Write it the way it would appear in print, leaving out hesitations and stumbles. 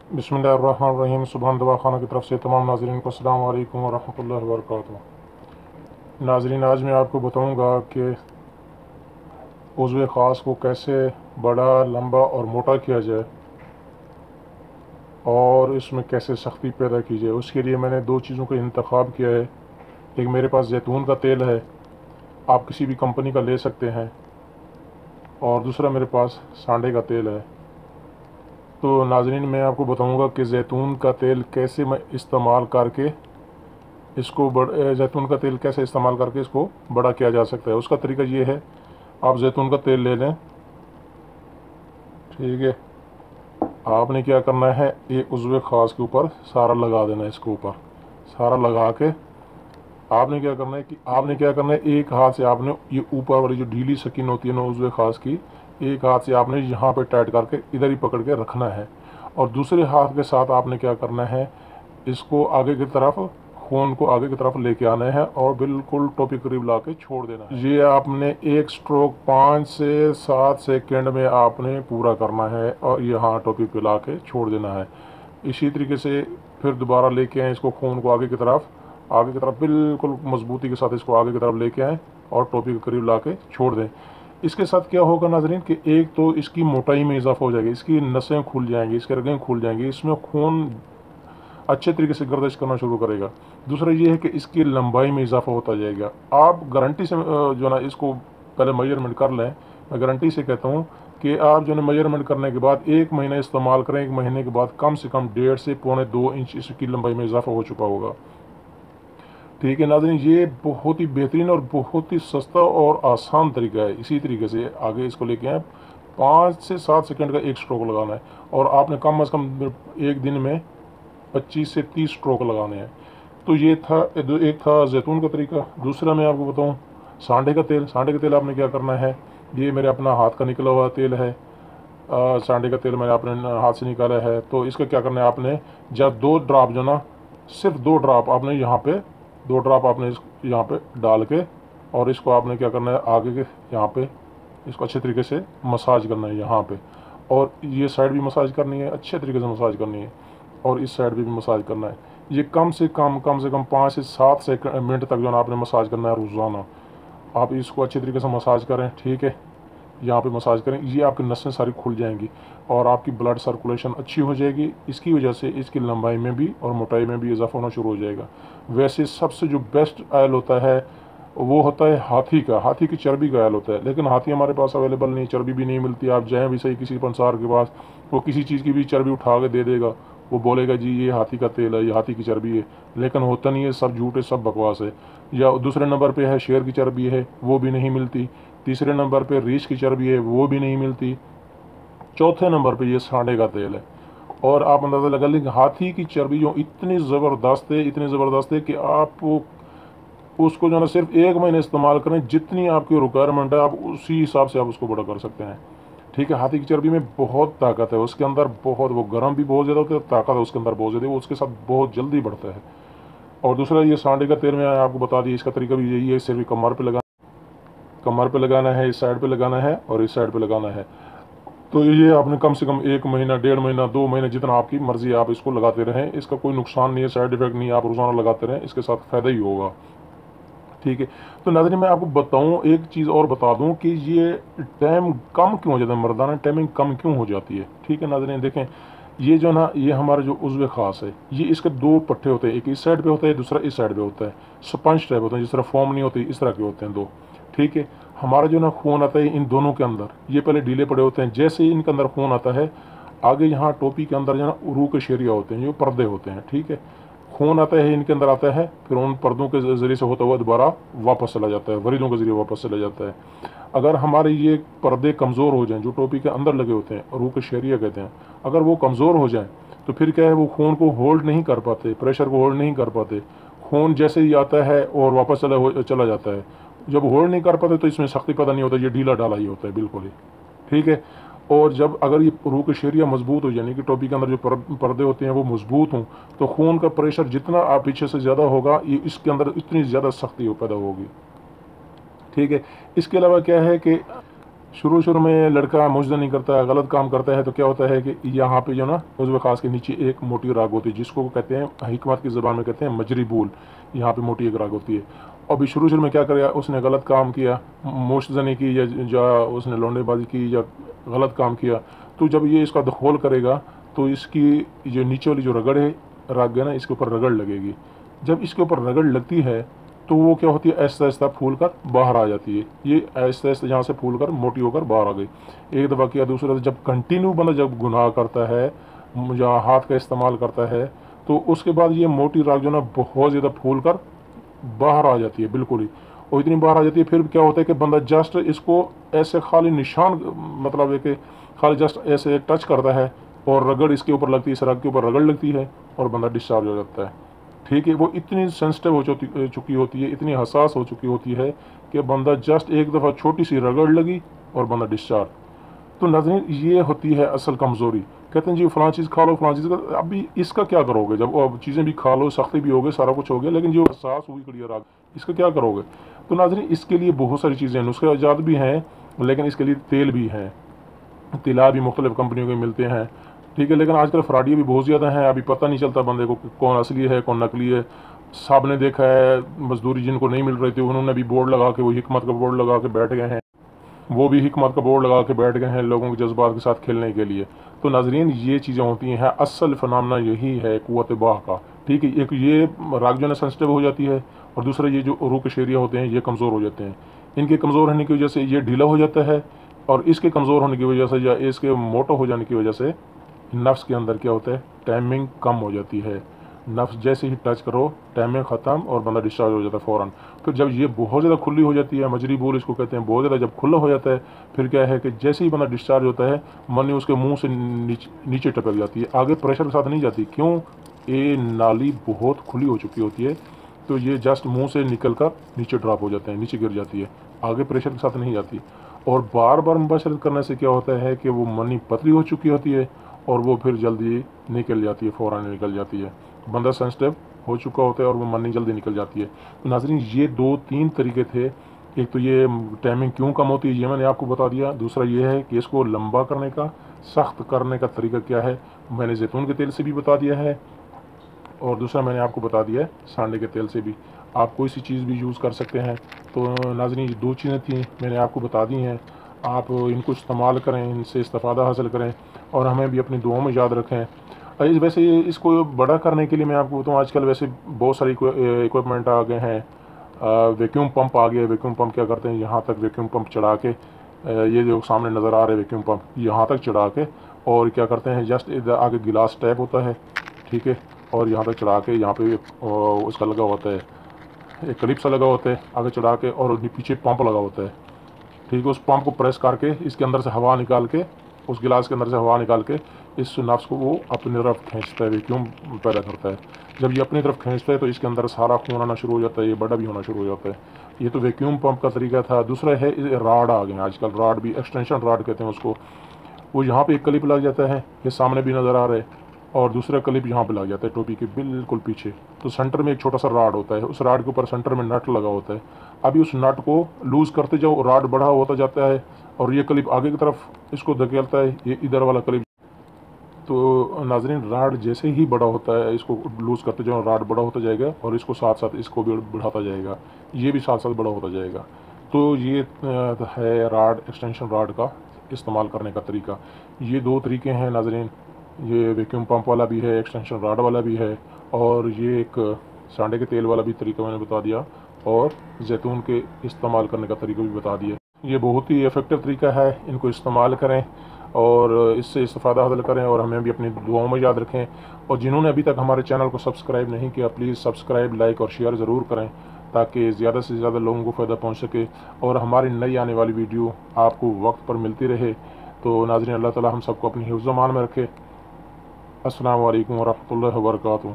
बिस्मिल्लाहिर्रहमानिर्रहीम। सुभान दवाखाना की तरफ से तमाम नाज़रीन को अस्सलाम वालेकुम वरहमतुल्लाहि वबरकातुहू। नाज़रीन, आज मैं आपको बताऊंगा कि उज़्व ख़ास को कैसे बड़ा, लंबा और मोटा किया जाए और इसमें कैसे सख्ती पैदा की जाए। उसके लिए मैंने दो चीज़ों का इंतखाब किया है। एक मेरे पास जैतून का तेल है, आप किसी भी कंपनी का ले सकते हैं, और दूसरा मेरे पास सांडे का तेल है। तो नाज़रीन, मैं आपको बताऊंगा कि जैतून का तेल कैसे मैं इस्तेमाल करके इसको जैतून का तेल कैसे इस्तेमाल करके इसको बड़ा किया जा सकता है। उसका तरीका ये है, आप जैतून का तेल ले लें, ठीक है। आपने क्या करना है, ये उज़्व ख़ास के ऊपर सारा लगा देना है। इसके ऊपर सारा लगा के आपने क्या करना है, एक हाथ से आपने ये ऊपर वाली जो ढीली स्किन होती है ना उज़्व ख़ास की, एक हाथ से आपने यहाँ पे टाइट करके इधर ही पकड़ के रखना है, और दूसरे हाथ के साथ आपने क्या करना है, इसको आगे की तरफ, खून को आगे की तरफ लेके आना है और बिल्कुल टोपी करीब ला के छोड़ देना है। ये आपने एक स्ट्रोक 5 से 7 सेकंड में आपने पूरा करना है और यहाँ टोपी पे ला के छोड़ देना है। इसी तरीके से फिर दोबारा लेके आए इसको, खून को आगे की तरफ बिल्कुल मजबूती के साथ इसको आगे की तरफ लेके आएँ और टोपी के करीब ला के छोड़ दें। इसके साथ क्या होगा नाजरीन कि एक तो इसकी मोटाई में इजाफा हो जाएगा, इसकी नसें खुल जाएंगी, इसके रगें खुल जाएंगी, इसमें खून अच्छे तरीके से गर्दिश करना शुरू करेगा। दूसरा ये है कि इसकी लंबाई में इजाफा होता जाएगा। आप गारंटी से जो ना इसको पहले मेजरमेंट कर लें। मैं गारंटी से कहता हूँ कि आप जो है मेजरमेंट करने के बाद 1 महीना इस्तेमाल करें, 1 महीने के बाद कम से कम 1.5 से पौने 2 इंच इसकी लंबाई में इजाफा हो चुका होगा। ठीक है नाज़रीन, ये बहुत ही बेहतरीन और बहुत ही सस्ता और आसान तरीका है। इसी तरीके से आगे इसको लेके आए, 5 से 7 सेकंड का एक स्ट्रोक लगाना है और आपने कम अज़ कम एक दिन में 25 से 30 स्ट्रोक लगाने हैं। तो ये था एक था जैतून का तरीका। दूसरा मैं आपको बताऊं, सांडे का तेल। सांडे का तेल आपने क्या करना है, ये मेरे अपना हाथ का निकला हुआ तेल है। सांडे का तेल मैंने अपने हाथ से निकाला है। तो इसका क्या करना है, आपने जब 2 ड्रॉप जो ना, सिर्फ 2 ड्रॉप आपने यहाँ पे, 2 ड्रॉप आपने यहाँ पे डाल के, और इसको आपने क्या करना है, आगे के यहाँ पे इसको अच्छे तरीके से मसाज करना है यहाँ पे, और ये साइड भी मसाज करनी है, अच्छे तरीके से मसाज करनी है, और इस साइड भी मसाज करना है। ये कम से कम 5 से 7 मिनट तक जो है आपने मसाज करना है रोज़ाना। आप इसको अच्छे तरीके से मसाज करें, ठीक है। यहाँ पे मसाज करें, ये आपकी नसें सारी खुल जाएंगी और आपकी ब्लड सर्कुलेशन अच्छी हो जाएगी। इसकी वजह से इसकी लंबाई में भी और मोटाई में भी इजाफा होना शुरू हो जाएगा। वैसे सबसे जो बेस्ट ऑयल होता है वो होता है हाथी का, हाथी की चर्बी का ऑयल होता है, लेकिन हाथी हमारे पास अवेलेबल नहीं, चर्बी भी नहीं मिलती। आप जाएँ भी सही किसी पंसार के पास, वो किसी चीज़ की भी चर्बी उठा के दे देगा, वो बोलेगा जी ये हाथी का तेल है, ये हाथी की चर्बी है, लेकिन होता नहीं है, सब झूठ है, सब बकवास है। या दूसरे नंबर पे है शेर की चर्बी है, वो भी नहीं मिलती। तीसरे नंबर पे रीछ की चर्बी है, वो भी नहीं मिलती। चौथे नंबर पे ये सांडे का तेल है। और आप अंदाज़ा लगा लें, हाथी की चर्बी जो इतनी ज़बरदस्त है, इतनी ज़बरदस्त है कि आप उसको जो है सिर्फ 1 महीने इस्तेमाल करें, जितनी आपकी रिक्वायरमेंट है आप उसी हिसाब से आप उसको बड़ा कर सकते हैं। ठीक है, हाथी की चर्बी में बहुत ताकत है, उसके अंदर बहुत, वो गर्म भी बहुत ज़्यादा होता है, ताकत है उसके अंदर बहुत ज़्यादा, वो उसके साथ बहुत जल्दी बढ़ता है। और दूसरा ये सांडे का तेल मैं आपको बता दिया, इसका तरीका भी यही है, सिर्फ कमर पे लगाना है, इस साइड पे लगाना है और इस साइड पे लगाना है। तो ये आपने कम से कम 1 महीना, 1.5 महीना, 2 महीने, जितना आपकी मर्जी आप इसको लगाते रहें। इसका कोई नुकसान नहीं है, साइड इफेक्ट नहीं है, आप रोज़ाना लगाते रहें, इसके साथ फ़ायदा ही होगा। ठीक है। तो नाज़रीन, मैं आपको बताऊं, एक चीज़ और बता दूं कि ये टाइम कम क्यों हो जाता है, मर्दाना टाइमिंग कम क्यों हो जाती है। ठीक है नाज़रीन, देखें, ये जो ना, ये हमारा जो उज़्व ख़ास है, ये इसके 2 पट्टे होते हैं, एक इस साइड पे होता है, दूसरा इस साइड पे होता है। स्पंज टाइप होते हैं, जिस तरह फॉर्म नहीं होती, इस तरह के होते हैं 2। ठीक है। हमारा जो ना खून आता है इन दोनों के अंदर, ये पहले ढीले पड़े होते हैं, जैसे ही इनके अंदर खून आता है, आगे यहाँ टोपी के अंदर जो ना उरू के शेरिया होते हैं, जो पर्दे होते हैं। ठीक है। खून आता है, इनके अंदर आता है, फिर उन पर्दों के ज़रिए से होता हुआ दोबारा वापस चला जाता है, वरीदों के ज़रिए वापस चला जाता है। अगर हमारे ये पर्दे कमज़ोर हो जाएं, जो टोपी के अंदर लगे होते हैं, रूह के शरिया कहते हैं, अगर वो कमज़ोर हो जाएं तो फिर क्या है, वो खून को होल्ड नहीं कर पाते, प्रेशर को होल्ड नहीं कर पाते। खून जैसे ही आता है और वापस चला जाता है। जब होल्ड नहीं कर पाते तो इसमें सख्ती पैदा नहीं होता, ये ढीला ढाला ही होता है बिल्कुल ही। ठीक है। और जब अगर ये रूह के शरिया मजबूत हो, यानी कि टोपी के अंदर जो पर्दे होते हैं वो मजबूत हों, तो खून का प्रेशर जितना आप पीछे से ज़्यादा होगा, ये इसके अंदर इतनी ज़्यादा सख्ती पैदा होगी। ठीक है। इसके अलावा क्या है कि शुरू शुरू में लड़का मुजदनी करता है, गलत काम करता है, तो क्या होता है कि यहाँ पे जो ना उज़्व ख़ास के नीचे एक मोटी राग होती है, जिसको कहते हैं हिकमत की ज़बान में कहते हैं मजरी बूल। यहाँ पे मोटी एक राग होती है। अभी शुरू शुरू में क्या किया उसने, गलत काम किया, मुश्तनी की या उसने लौंडेबाजी की या गलत काम किया, तो जब ये इसका दखोल करेगा तो इसकी जो नीचे वाली जो रगड़ है, राग है ना, इसके ऊपर रगड़ लगेगी। जब इसके ऊपर रगड़ लगती है तो वो क्या होती है, ऐसा ऐसा फूल कर बाहर आ जाती है। ये ऐसा ऐसा यहाँ से फूल कर मोटी होकर बाहर आ गई। एक दफ़ा किया, दूसरा दफ़ा, जब कंटिन्यू बंदा जब गुनाह करता है या हाथ का इस्तेमाल करता है, तो उसके बाद ये मोटी राग जो ना बहुत ज़्यादा फूल कर बाहर आ जाती है बिल्कुल ही। और इतनी बाहर आ जाती है, फिर क्या होता है कि बंदा जस्ट इसको ऐसे खाली निशान, मतलब है कि खाली जस्ट ऐसे टच करता है और रगड़ इसके ऊपर लगती है, इस राग के ऊपर रगड़ लगती है और बंदा डिस्चार्ज हो जाता है। ठीक है, वो इतनी सेंसिटिव हो चुकी होती है, इतनी हसास हो चुकी होती है कि बंदा जस्ट एक दफ़ा छोटी सी रगड़ लगी और बंदा डिस्चार्ज। तो नाज़रीन, ये होती है असल कमज़ोरी। कहते हैं जी फ़लाँ चीज़ खा लो, फ़लाँ चीज़ का, अभी इसका क्या करोगे जब अब चीज़ें भी खा लो, सख्ती भी हो गई, सारा कुछ हो गया, लेकिन जो हसास हुई कड़ी राग, इसका क्या करोगे। तो नाज़रीन, इसके लिए बहुत सारी चीज़ें, नुस्खे इजाद भी हैं, लेकिन इसके लिए तेल भी हैं, तिला भी मुख्तलिफ़ कंपनियों के मिलते हैं। ठीक है, लेकिन आजकल फ्रॉडिये भी बहुत ज़्यादा हैं, अभी पता नहीं चलता बंदे को कौन असली है कौन नकली है। साहब ने देखा है, मजदूरी जिनको नहीं मिल रही थी उन्होंने भी बोर्ड लगा के, वो हिकमत का बोर्ड लगा के बैठ गए हैं, वो भी हिकमत का बोर्ड लगा के बैठ गए हैं लोगों के जज्बात के साथ खेलने के लिए। तो नाजरीन, ये चीज़ें होती हैं, असल फनामना यही है क़ुव्वत बाह का। ठीक है, एक ये राग जो है सेंसिटिव हो जाती है, और दूसरा ये जो उरूक़ शेरिया होते हैं ये कमज़ोर हो जाते हैं। इनके कमज़ोर होने की वजह से ये ढीला हो जाता है, और इसके कमज़ोर होने की वजह से या इसके मोटा हो जाने की वजह से नफ्स के अंदर क्या होता है, टाइमिंग कम हो जाती है। नफ्स जैसे ही टच करो टाइमिंग ख़त्म और बंदा डिस्चार्ज हो जाता है फ़ौरन। फिर जब ये बहुत ज़्यादा खुली हो जाती है, मजरी बोल इसको कहते हैं, बहुत ज़्यादा जब खुला हो जाता है, फिर क्या है कि जैसे ही बंदा डिस्चार्ज होता है, मनी उसके मुंह से नीचे टपक जाती है, आगे प्रेशर के साथ नहीं जाती। क्यों? ये नाली बहुत खुली हो चुकी होती है, तो ये जस्ट मुँह से निकल कर नीचे ड्रॉप हो जाते हैं, नीचे गिर जाती है, आगे प्रेशर के साथ नहीं जाती। और बार बार मुबाशरत करने से क्या होता है कि वो मनी पतली हो चुकी होती है और वो फिर जल्दी निकल जाती है, फ़ौरन निकल जाती है। बंदा सेंसिटिव हो चुका होता है और वो मनी जल्दी निकल जाती है। तो नाज़रीन, ये 2-3 तरीके थे। एक तो ये टाइमिंग क्यों कम होती है ये मैंने आपको बता दिया। दूसरा ये है कि इसको लंबा करने का, सख्त करने का तरीका क्या है, मैंने जैतून के तेल से भी बता दिया है, और दूसरा मैंने आपको बता दिया है सांडे के तेल से भी। आप कोई सी चीज़ भी यूज़ कर सकते हैं। तो नाज़रीन, ये 2 चीज़ें थी, मैंने आपको बता दी हैं। आप इनको इस्तेमाल करें, इनसे इस्तेफ़ादा हासिल करें, और हमें भी अपनी दुआओं में याद रखें। वैसे इसको बड़ा करने के लिए मैं आपको बताऊँ, आजकल वैसे बहुत सारे इक्विपमेंट आ गए हैं। वैक्यूम पंप आ गए। वैक्यूम पंप क्या करते हैं, यहाँ तक वैक्यूम पंप चढ़ा के, ये जो सामने नज़र आ रहे वैक्यूम पंप, यहाँ तक चढ़ा के, और क्या करते हैं, जस्ट इधर आगे गिलास टैप होता है, ठीक है, और यहाँ तक चढ़ा के, यहाँ पे उसका लगा होता है, एक क्लिप सा लगा होता है, आगे चढ़ा के, और पीछे पंप लगा होता है। ठीक है, उस पंप को प्रेस करके इसके अंदर से हवा निकाल के, उस गिलास के अंदर से हवा निकाल के इस नफ्स को वो अपनी तरफ खींचता है, वैक्यूम पैदा करता है। जब ये अपनी तरफ खींचता है तो इसके अंदर सारा खून आना शुरू हो जाता है, ये बड़ा भी होना शुरू हो जाता है। ये तो वैक्यूम पंप का तरीका था। दूसरा है, राड आ गए आजकल, राड भी, एक्सटेंशन राड कहते हैं उसको। वो यहाँ पे एक क्लिप लग जाता है, ये सामने भी नज़र आ रहा है, और दूसरा क्लिप यहाँ पे लग जाता है टोपी के बिल्कुल पीछे। तो सेंटर में एक छोटा सा राड होता है, उस राड के ऊपर सेंटर में नट लगा होता है। अभी उस नट को लूज़ करते जाओ, राड बड़ा होता जाता है, और ये क्लिप आगे की तरफ इसको धकेलता है, ये इधर वाला क्लिप। तो नाजरीन, राड जैसे ही बड़ा होता है, इसको लूज़ करते जाओ, राड बड़ा होता जाएगा, और इसको साथ साथ इसको भी बढ़ाता जाएगा, ये भी साथ साथ बड़ा होता जाएगा। तो ये है राड, एक्सटेंशन राड का इस्तेमाल करने का तरीका। ये 2 तरीके हैं नाजरीन, ये वैक्यूम पंप वाला भी है, एक्सटेंशन राड वाला भी है, और ये एक सांडे के तेल वाला भी तरीका मैंने बता दिया, और जैतून के इस्तेमाल करने का तरीका भी बता दिया। ये बहुत ही इफ़ेक्टिव तरीका है, इनको इस्तेमाल करें और इससे इस्तेफ़ादा हासिल करें, और हमें भी अपनी दुआओं में याद रखें। और जिन्होंने अभी तक हमारे चैनल को सब्सक्राइब नहीं किया, प्लीज़ सब्सक्राइब, लाइक और शेयर ज़रूर करें, ताकि ज़्यादा से ज़्यादा लोगों को फ़ायदा पहुँच सके और हमारी नई आने वाली वीडियो आपको वक्त पर मिलती रहे। तो नाज़रीन, अल्लाह ताला हम सबको अपनी हिफ्ज़-ओ-मान में रखे। अस्सलामु अलैकुम व रहमतुल्लाहि व बरकातुहू।